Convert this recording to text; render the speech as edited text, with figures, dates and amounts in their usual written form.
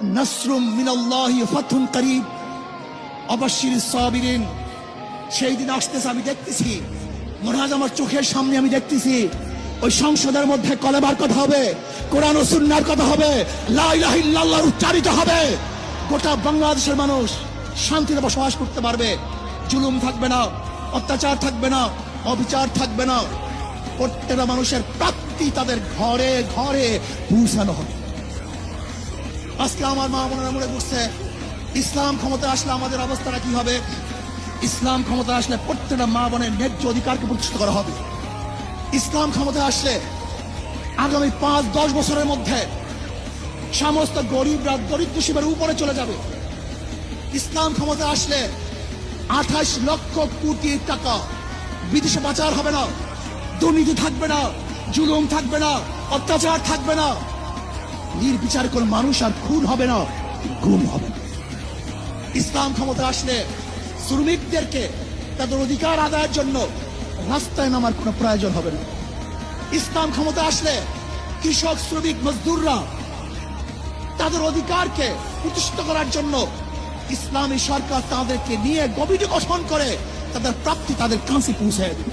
নাসরুম মিনাল্লাহি ফাতহুন করিব, অবাশশিরিস সাবিরিন। সেই দিন আসতেছে, আমি দেখতেছি, মনে হয় আমার চোখের সামনে আমি দেখতেছি ওই সংসদের মধ্যে কলেমার কথা হবে, কোরআন ও সুন্নাহর কথা হবে, লা ইলাহা ইল্লাল্লাহ উচ্চারিত হবে। গোটা বাংলাদেশের মানুষ শান্তিতে বসবাস করতে পারবে। জুলুম থাকবে না, অত্যাচার থাকবে না, অবিচার থাকবে না। প্রত্যেকটা মানুষের প্রাপ্তি তাদের ঘরে ঘরে পৌঁছানো হবে। আজকে আমার মা বোনেরা মনে করছে ইসলাম ক্ষমতা আসলে আমাদের অবস্থাটা কি হবে। ইসলাম ক্ষমতা আসলে প্রত্যেকটা মা বোনের ন্যায্য অধিকারকে প্রতিষ্ঠিত করা হবে। ইসলাম ক্ষমতা আসলে আগামী 5-10 বছরের মধ্যে সমস্ত গরিবরা দরিদ্র সীমার উপরে চলে যাবে। ইসলাম ক্ষমতা আসলে 28 লক্ষ কোটি টাকা বিদেশে পাচার হবে না, দুর্নীতি থাকবে না, জুলুম থাকবে না, অত্যাচার থাকবে না, নির্বিচার কোন মানুষ আর খুন হবে না, গুম হবে না। ইসলাম ক্ষমতা আসলে শ্রমিকদেরকে তাদের অধিকার আদায়ের জন্য রাস্তায় নামার কোনো প্রয়োজন হবে না। ইসলাম ক্ষমতা আসলে কৃষক, শ্রমিক, মজদুররা তাদের অধিকারকে প্রতিষ্ঠিত করার জন্য ইসলামী সরকার তাদেরকে নিয়ে কমিটি গঠন করে তাদের প্রাপ্তি তাদের কাছে পৌঁছে দেবে।